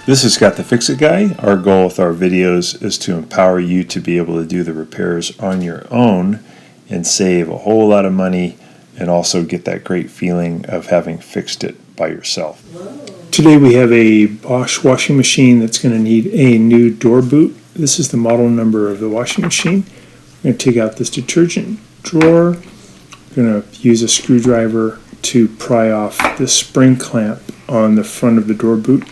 This is Scott the Fix-It Guy. Our goal with our videos is to empower you to be able to do the repairs on your own and save a whole lot of money and also get that great feeling of having fixed it by yourself. Today we have a Bosch washing machine that's going to need a new door boot. This is the model number of the washing machine. We're going to take out this detergent drawer. We're going to use a screwdriver to pry off this spring clamp on the front of the door boot.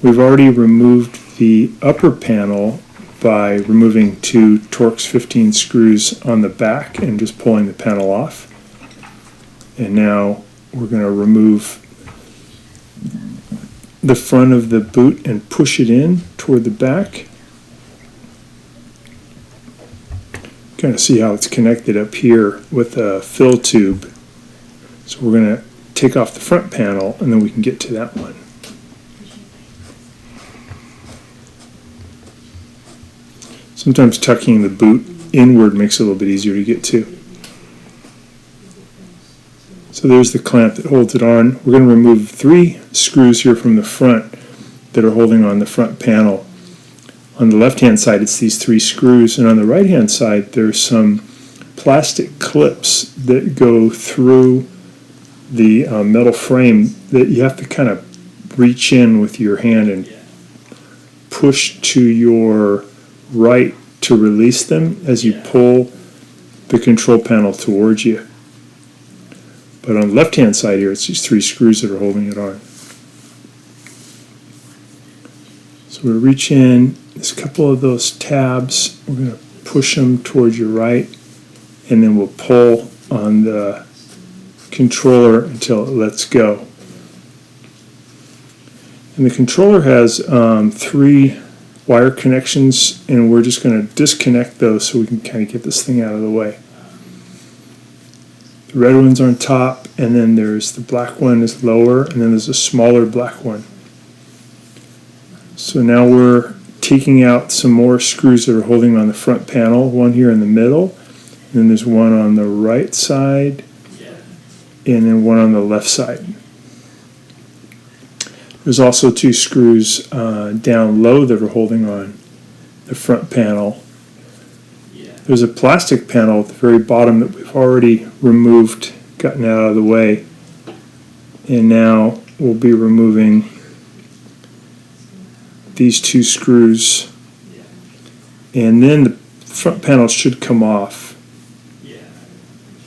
We've already removed the upper panel by removing two Torx 15 screws on the back and just pulling the panel off. And now we're going to remove the front of the boot and push it in toward the back. Kind of see how it's connected up here with a fill tube. So we're going to take off the front panel and then we can get to that one. Sometimes tucking the boot inward makes it a little bit easier to get to. So there's the clamp that holds it on. We're going to remove 3 screws here from the front that are holding on the front panel. On the left-hand side, it's these 3 screws, and on the right-hand side, there's some plastic clips that go through the metal frame that you have to kind of reach in with your hand and push to your right to release them as you pull the control panel towards you. But on the left-hand side here, it's these 3 screws that are holding it on. So we reach in, there's a couple of those tabs, we're going to push them towards your right, and then we'll pull on the controller until it lets go. And the controller has 3 wire connections, and we're just going to disconnect those so we can kind of get this thing out of the way. The red one's on top, and then there's the black one is lower, and then there's a smaller black one. So now we're taking out some more screws that are holding on the front panel, one here in the middle, and then there's one on the right side, and then one on the left side. There's also 2 screws down low that are holding on the front panel. There's a plastic panel at the very bottom that we've already removed, gotten out of the way. And now we'll be removing these 2 screws. And then the front panel should come off.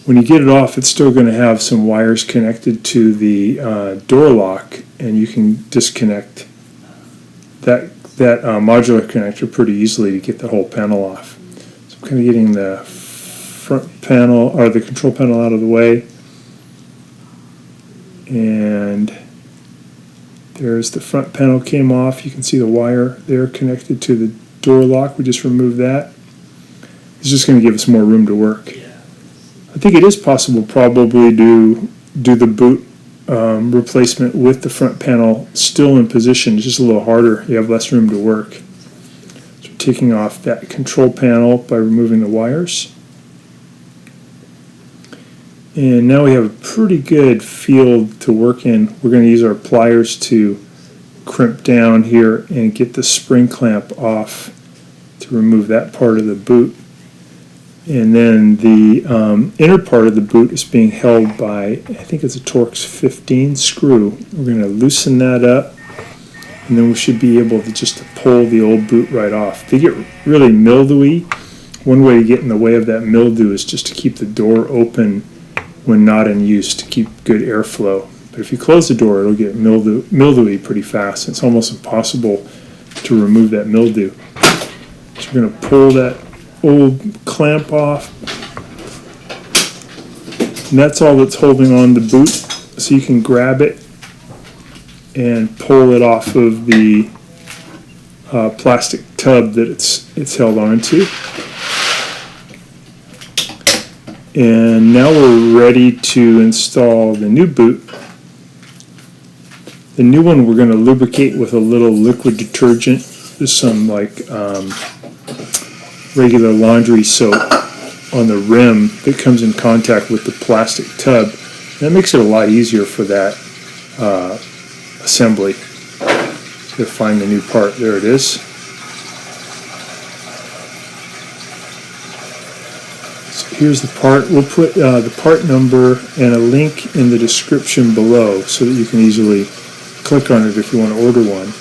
When you get it off, it's still going to have some wires connected to the door lock, and you can disconnect that modular connector pretty easily to get the whole panel off. So I'm kind of getting the front panel, or the control panel, out of the way. And there's the front panel came off. You can see the wire there connected to the door lock. We just removed that. It's just going to give us more room to work. I think it is possible probably to do the boot replacement with the front panel still in position. It's just a little harder. You have less room to work. So taking off that control panel by removing the wires. And now we have a pretty good field to work in. We're going to use our pliers to crimp down here and get the spring clamp off to remove that part of the boot. And then the inner part of the boot is being held by, I think it's a Torx 15 screw. We're going to loosen that up, and then we should be able to just pull the old boot right off. They get really mildewy. One way to get in the way of that mildew is just to keep the door open when not in use to keep good airflow. But if you close the door, it'll get mildewy pretty fast. It's almost impossible to remove that mildew. So we're going to pull that old clamp off, and that's all that's holding on the boot, so you can grab it and pull it off of the plastic tub that it's held onto. And now we're ready to install the new boot. The new one we're going to lubricate with a little liquid detergent. There's some like regular laundry soap on the rim that comes in contact with the plastic tub. That makes it a lot easier for that assembly. to find the new part. There it is. So here's the part. We'll put the part number and a link in the description below so that you can easily click on it if you want to order one.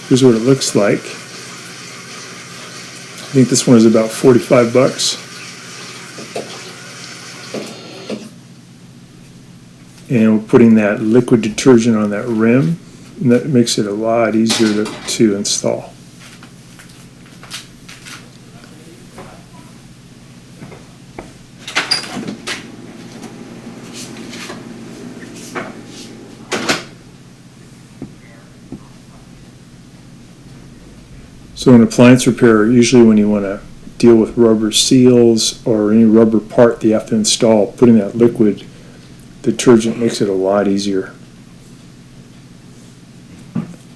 Here's what it looks like. I think this one is about 45 bucks. And we're putting that liquid detergent on that rim, and that makes it a lot easier to install. So in appliance repair, usually when you want to deal with rubber seals or any rubber part that you have to install, putting that liquid detergent makes it a lot easier.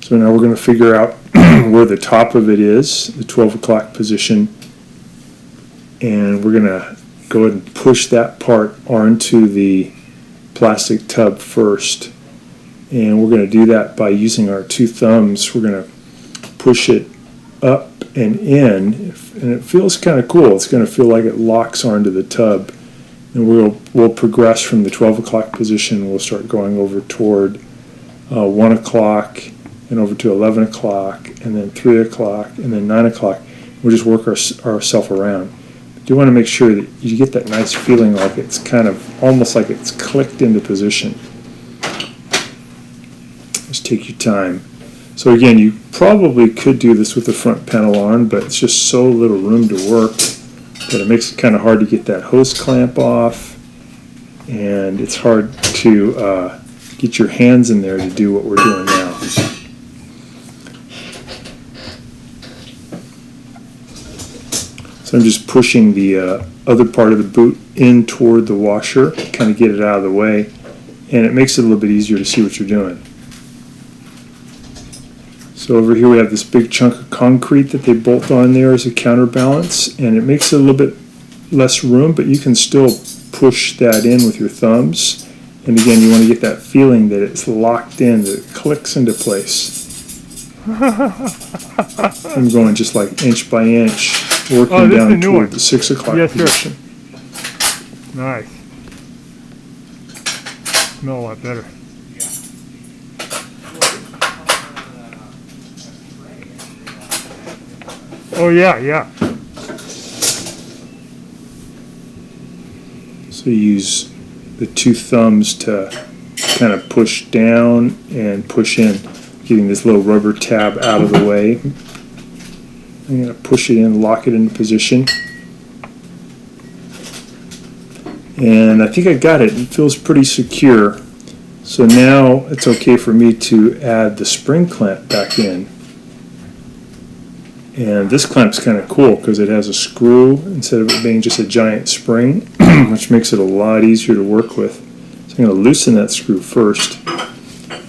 So now we're going to figure out where the top of it is, the 12 o'clock position, and we're going to go ahead and push that part onto the plastic tub first. And we're going to do that by using our two thumbs. We're going to push it up and in, and it feels kind of cool. It's going to feel like it locks onto the tub, and we'll progress from the 12 o'clock position. We'll start going over toward 1 o'clock and over to 11 o'clock and then 3 o'clock and then 9 o'clock. We'll just work ourselves around. You do want to make sure that you get that nice feeling like it's kind of almost like it's clicked into position. Just take your time. So again, you probably could do this with the front panel on, but it's just so little room to work that it makes it kind of hard to get that hose clamp off, and it's hard to get your hands in there to do what we're doing now. So I'm just pushing the other part of the boot in toward the washer, kind of get it out of the way, and it makes it a little bit easier to see what you're doing. So over here we have this big chunk of concrete that they bolt on there as a counterbalance, and it makes it a little bit less room, but you can still push that in with your thumbs. And again, you want to get that feeling that it's locked in, that it clicks into place. I'm going just like inch by inch, working down toward the 6 o'clock position. Sir. Nice. Smell a lot better. Oh yeah, yeah. So you use the two thumbs to kind of push down and push in, getting this little rubber tab out of the way. I'm going to push it in, lock it into position. And I think I got it. It feels pretty secure. So now it's okay for me to add the spring clamp back in. And this clamp's kind of cool because it has a screw instead of it being just a giant spring, which makes it a lot easier to work with. So I'm going to loosen that screw first,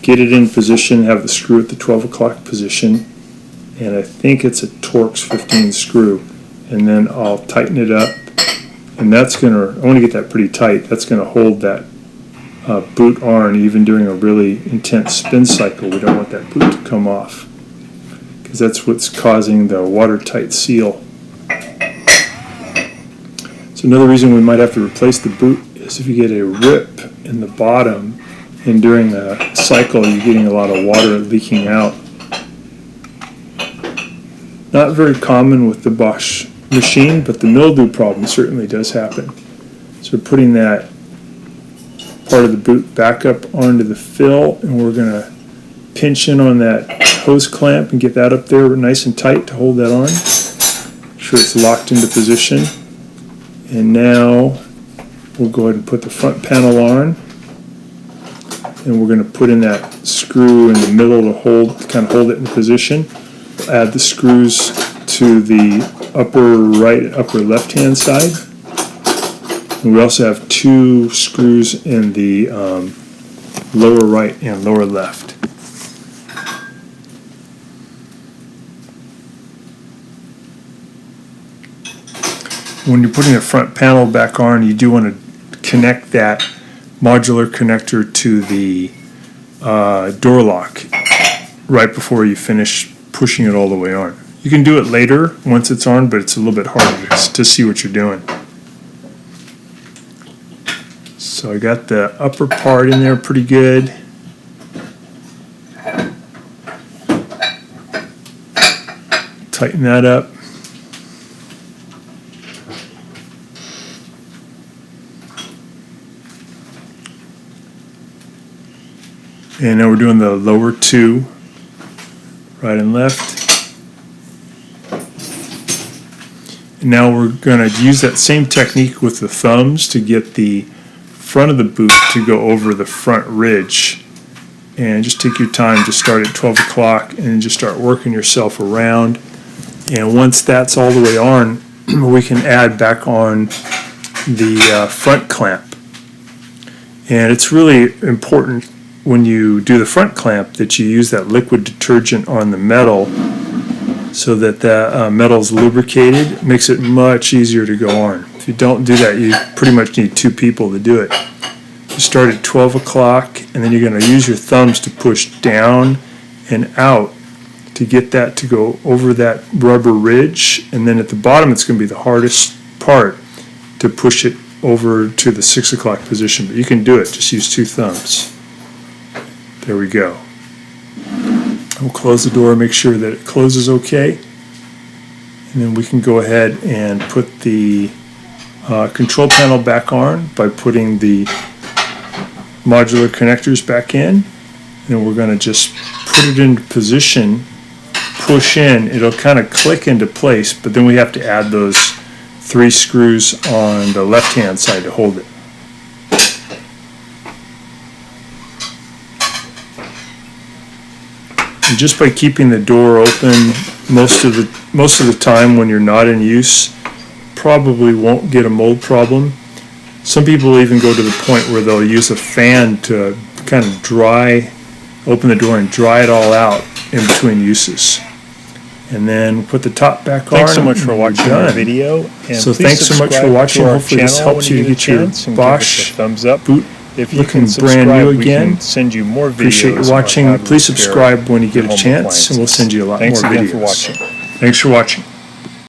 get it in position, have the screw at the 12 o'clock position, and I think it's a Torx 15 screw. And then I'll tighten it up, and that's going to, I want to get that pretty tight. That's going to hold that boot on even during a really intense spin cycle. We don't want that boot to come off, because that's what's causing the watertight seal. So another reason we might have to replace the boot is if you get a rip in the bottom and during the cycle you're getting a lot of water leaking out. Not very common with the Bosch machine, but the mildew problem certainly does happen. So we're putting that part of the boot back up onto the fill, and we're going to pinch in on that hose clamp and get that up there nice and tight to hold that on. Make sure it's locked into position. And now we'll go ahead and put the front panel on, and we're going to put in that screw in the middle to kind of hold it in position. We'll add the screws to the upper right and upper left hand side. And we also have two screws in the lower right and lower left. When you're putting the front panel back on, you do want to connect that modular connector to the door lock. right before you finish pushing it all the way on. You can do it later once it's on, but it's a little bit harder to see what you're doing. So I got the upper part in there pretty good. Tighten that up. And now we're doing the lower two, right and left. And now we're going to use that same technique with the thumbs to get the front of the boot to go over the front ridge. And just take your time to start at 12 o'clock and just start working yourself around. And once that's all the way on, we can add back on the front clamp. And it's really important when you do the front clamp that you use that liquid detergent on the metal so that the metal's lubricated. It makes it much easier to go on. If you don't do that, you pretty much need two people to do it. You start at 12 o'clock, and then you're going to use your thumbs to push down and out to get that to go over that rubber ridge, and then at the bottom it's going to be the hardest part to push it over to the 6 o'clock position, but you can do it. Just use two thumbs. There we go. We'll close the door, make sure that it closes okay, and then we can go ahead and put the control panel back on by putting the modular connectors back in, and then we're going to just put it into position, push in. It'll kind of click into place, but then we have to add those 3 screws on the left hand side to hold it. And just by keeping the door open most of the time when you're not in use, probably won't get a mold problem. Some people even go to the point where they'll use a fan to kind of open the door and dry it all out in between uses. And then put the top back on. Thanks so much for watching our video. And so thanks so much for watching. Hopefully this helps you to get your Bosch thumbs up. boot If you looking can subscribe, brand new we again. can send you more videos. Appreciate you watching. on how to Please repair subscribe when you get your a home chance, and we'll appliances. send you a lot Thanks more again videos. for watching. Thanks for watching.